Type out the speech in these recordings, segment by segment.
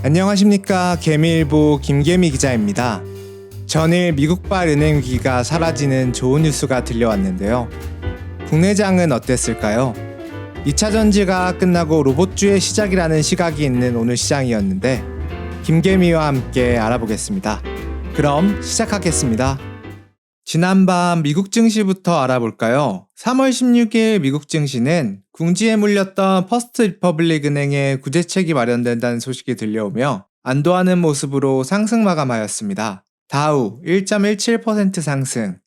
안녕하십니까. 개미일보 김개미 기자입니다. 전일 미국발 은행 위기가 사라지는 좋은 뉴스가 들려왔는데요. 국내장은 어땠을까요? 2차 전지가 끝나고 로봇주의 시작이라는 시각이 있는 오늘 시장이었는데 김개미와 함께 알아보겠습니다. 그럼 시작하겠습니다. 지난밤 미국 증시부터 알아볼까요? 3월 16일 미국 증시는 궁지에 물렸던 퍼스트 리퍼블릭 은행의 구제책이 마련된다는 소식이 들려오며 안도하는 모습으로 상승 마감하였습니다. 다우 1.17% 상승,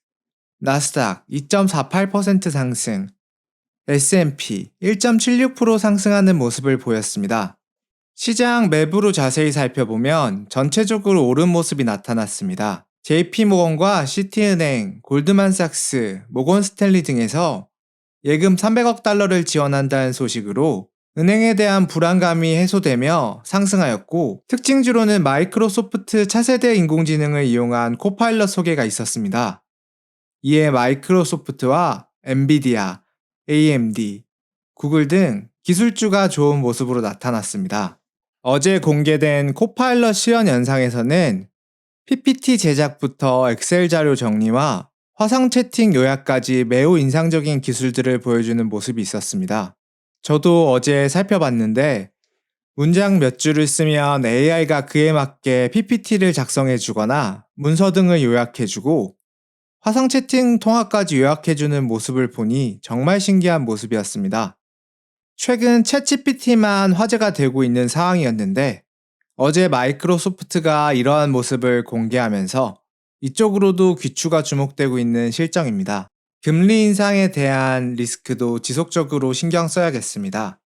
나스닥 2.48% 상승, S&P 1.76% 상승하는 모습을 보였습니다. 시장 매부로 자세히 살펴보면 전체적으로 오른 모습이 나타났습니다. JP모건과 시티은행, 골드만삭스, 모건스탠리 등에서 예금 300억 달러를 지원한다는 소식으로 은행에 대한 불안감이 해소되며 상승하였고, 특징주로는 마이크로소프트 차세대 인공지능을 이용한 코파일럿 소개가 있었습니다. 이에 마이크로소프트와 엔비디아, AMD, 구글 등 기술주가 좋은 모습으로 나타났습니다. 어제 공개된 코파일럿 실현 영상에서는 PPT 제작부터 엑셀 자료 정리와 화상 채팅 요약까지 매우 인상적인 기술들을 보여주는 모습이 있었습니다. 저도 어제 살펴봤는데 문장 몇 줄을 쓰면 AI가 그에 맞게 PPT를 작성해주거나 문서 등을 요약해주고 화상 채팅 통화까지 요약해주는 모습을 보니 정말 신기한 모습이었습니다. 최근 챗GPT만 화제가 되고 있는 상황이었는데 어제 마이크로소프트가 이러한 모습을 공개하면서 이쪽으로도 귀추가 주목되고 있는 실정입니다. 금리 인상에 대한 리스크도 지속적으로 신경 써야겠습니다.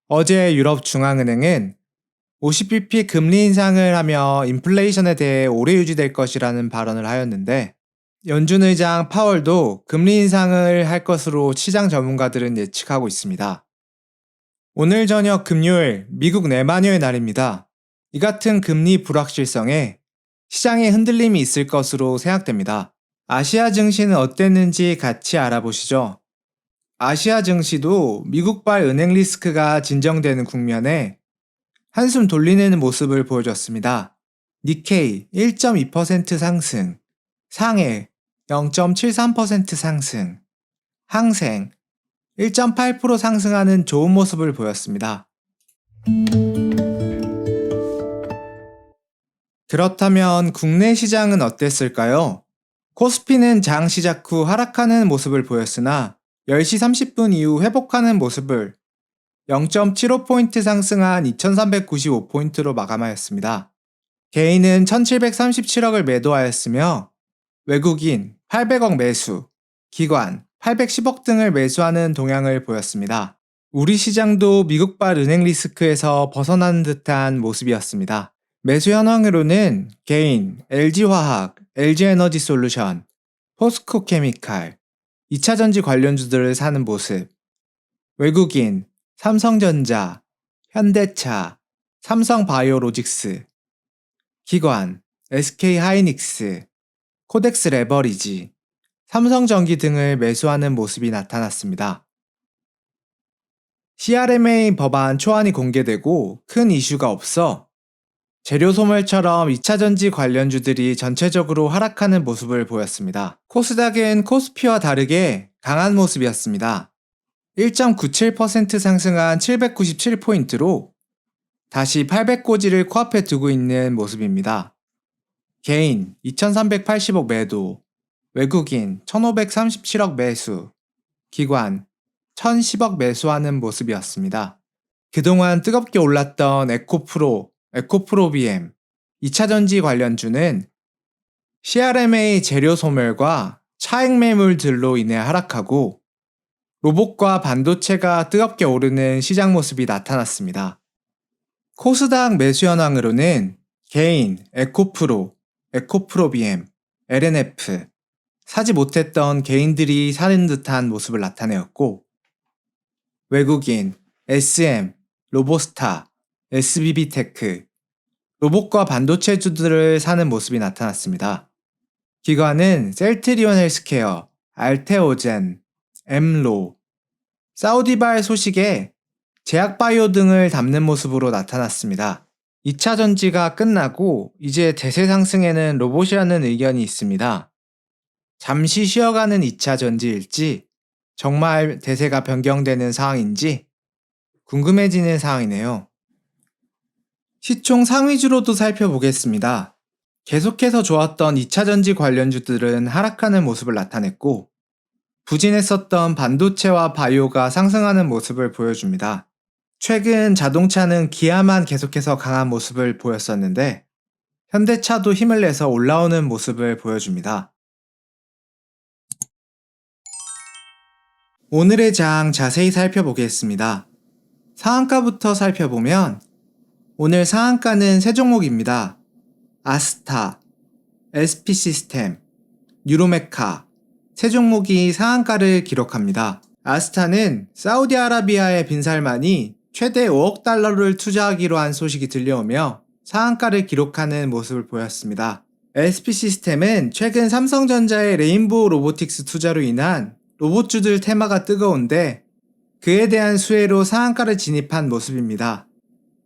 어제 유럽중앙은행은 50bp 금리 인상을 하며 인플레이션에 대해 오래 유지될 것이라는 발언을 하였는데 연준 의장 파월도 금리 인상을 할 것으로 시장 전문가들은 예측하고 있습니다. 오늘 저녁 금요일 미국 내마녀의 날입니다. 이 같은 금리 불확실성에 시장에 흔들림이 있을 것으로 생각됩니다. 아시아 증시는 어땠는지 같이 알아보시죠. 아시아 증시도 미국발 은행 리스크가 진정되는 국면에 한숨 돌리는 모습을 보여줬습니다. 니케이 1.2% 상승, 상해 0.73% 상승, 항생 1.8% 상승하는 좋은 모습을 보였습니다. 그렇다면 국내 시장은 어땠을까요? 코스피는 장 시작 후 하락하는 모습을 보였으나 10시 30분 이후 회복하는 모습을 0.75포인트 상승한 2395포인트로 마감하였습니다. 개인은 1737억을 매도하였으며 외국인 800억 매수, 기관 810억 등을 매수하는 동향을 보였습니다. 우리 시장도 미국발 은행 리스크에서 벗어나는 듯한 모습이었습니다. 매수 현황으로는 개인, LG화학, LG에너지솔루션, 포스코케미칼, 2차전지 관련주들을 사는 모습, 외국인, 삼성전자, 현대차, 삼성바이오로직스, 기관, SK하이닉스, 코덱스 레버리지, 삼성전기 등을 매수하는 모습이 나타났습니다. CRMA 법안 초안이 공개되고 큰 이슈가 없어 재료 소멸처럼 2차전지 관련주들이 전체적으로 하락하는 모습을 보였습니다. 코스닥은 코스피와 다르게 강한 모습이었습니다. 1.97% 상승한 797포인트로 다시 800고지를 코앞에 두고 있는 모습입니다. 개인 2380억 매도, 외국인 1537억 매수, 기관 1010억 매수하는 모습이었습니다. 그동안 뜨겁게 올랐던 에코프로비엠, 2차전지 관련주는 CRMA 재료 소멸과 차익 매물들로 인해 하락하고 로봇과 반도체가 뜨겁게 오르는 시장 모습이 나타났습니다. 코스닥 매수 현황으로는 개인, 에코프로비엠, LNF, 사지 못했던 개인들이 사는 듯한 모습을 나타내었고 외국인, SM, 로보스타, SBB테크, 로봇과 반도체주들을 사는 모습이 나타났습니다. 기관은 셀트리온 헬스케어, 알테오젠, 엠로, 사우디발 소식에 제약바이오 등을 담는 모습으로 나타났습니다. 2차 전지가 끝나고 이제 대세 상승에는 로봇이라는 의견이 있습니다. 잠시 쉬어가는 2차 전지일지 정말 대세가 변경되는 상황인지 궁금해지는 상황이네요. 시총 상위주로도 살펴보겠습니다. 계속해서 좋았던 2차 전지 관련주들은 하락하는 모습을 나타냈고 부진했었던 반도체와 바이오가 상승하는 모습을 보여줍니다. 최근 자동차는 기아만 계속해서 강한 모습을 보였었는데 현대차도 힘을 내서 올라오는 모습을 보여줍니다. 오늘의 장 자세히 살펴보겠습니다. 상한가부터 살펴보면 오늘 상한가는 세 종목입니다. 아스타, SP시스템, 뉴로메카 세 종목이 상한가를 기록합니다. 아스타는 사우디아라비아의 빈살만이 최대 5억 달러를 투자하기로 한 소식이 들려오며 상한가를 기록하는 모습을 보였습니다. SP시스템은 최근 삼성전자의 레인보우 로보틱스 투자로 인한 로봇주들 테마가 뜨거운데 그에 대한 수혜로 상한가를 진입한 모습입니다.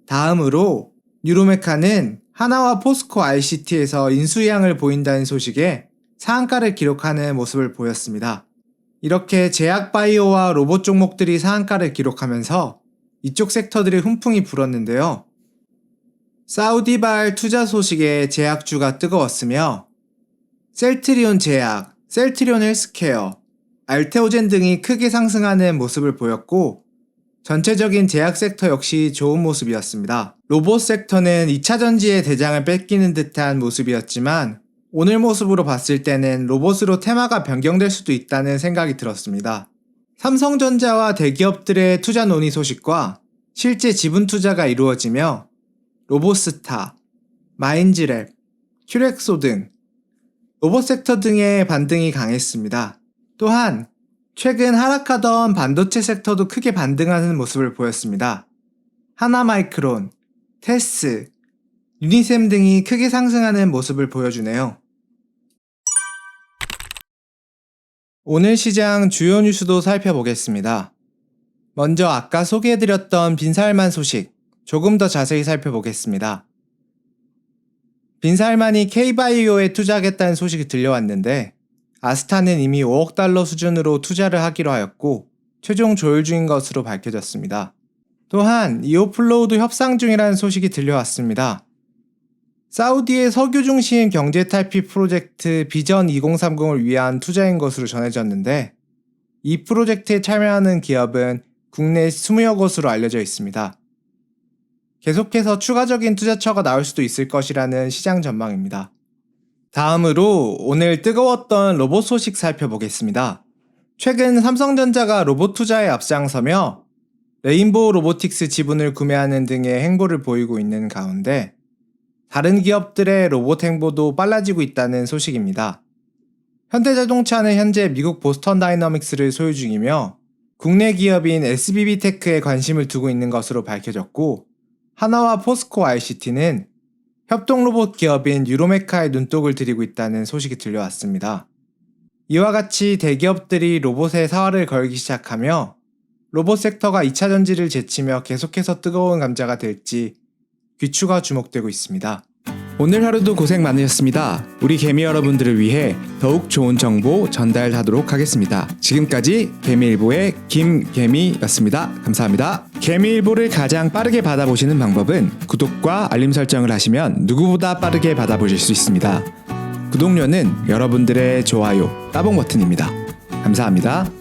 다음으로 뉴로메카는 하나와 포스코 ICT에서 인수위항을 보인다는 소식에 상한가를 기록하는 모습을 보였습니다. 이렇게 제약바이오와 로봇 종목들이 상한가를 기록하면서 이쪽 섹터들의 훈풍이 불었는데요. 사우디발 투자 소식에 제약주가 뜨거웠으며 셀트리온 제약, 셀트리온 헬스케어, 알테오젠 등이 크게 상승하는 모습을 보였고 전체적인 제약 섹터 역시 좋은 모습이었습니다. 로봇 섹터는 2차 전지의 대장을 뺏기는 듯한 모습이었지만 오늘 모습으로 봤을 때는 로봇으로 테마가 변경될 수도 있다는 생각이 들었습니다. 삼성전자와 대기업들의 투자 논의 소식과 실제 지분 투자가 이루어지며 로보스타, 마인즈랩, 큐렉소 등 로봇 섹터 등의 반등이 강했습니다. 또한 최근 하락하던 반도체 섹터도 크게 반등하는 모습을 보였습니다. 하나마이크론, 테스, 유니셈 등이 크게 상승하는 모습을 보여주네요. 오늘 시장 주요 뉴스도 살펴보겠습니다. 먼저 아까 소개해드렸던 빈살만 소식 조금 더 자세히 살펴보겠습니다. 빈살만이 K바이오에 투자하겠다는 소식이 들려왔는데 아스타는 이미 5억 달러 수준으로 투자를 하기로 하였고 최종 조율 중인 것으로 밝혀졌습니다. 또한 이오플로우도 협상 중이라는 소식이 들려왔습니다. 사우디의 석유 중심 경제 탈피 프로젝트 비전 2030을 위한 투자인 것으로 전해졌는데 이 프로젝트에 참여하는 기업은 국내 20여 곳으로 알려져 있습니다. 계속해서 추가적인 투자처가 나올 수도 있을 것이라는 시장 전망입니다. 다음으로 오늘 뜨거웠던 로봇 소식 살펴보겠습니다. 최근 삼성전자가 로봇 투자에 앞장서며 레인보우 로보틱스 지분을 구매하는 등의 행보를 보이고 있는 가운데 다른 기업들의 로봇 행보도 빨라지고 있다는 소식입니다. 현대자동차는 현재 미국 보스턴 다이너믹스를 소유 중이며 국내 기업인 SBB테크에 관심을 두고 있는 것으로 밝혀졌고 하나와 포스코 ICT는 협동 로봇 기업인 뉴로메카에 눈독을 들이고 있다는 소식이 들려왔습니다. 이와 같이 대기업들이 로봇에 사활을 걸기 시작하며 로봇 섹터가 2차 전지를 제치며 계속해서 뜨거운 감자가 될지 귀추가 주목되고 있습니다. 오늘 하루도 고생 많으셨습니다. 우리 개미 여러분들을 위해 더욱 좋은 정보 전달하도록 하겠습니다. 지금까지 개미일보의 김개미였습니다. 감사합니다. 개미일보를 가장 빠르게 받아보시는 방법은 구독과 알림 설정을 하시면 누구보다 빠르게 받아보실 수 있습니다. 구독료는 여러분들의 좋아요, 따봉 버튼입니다. 감사합니다.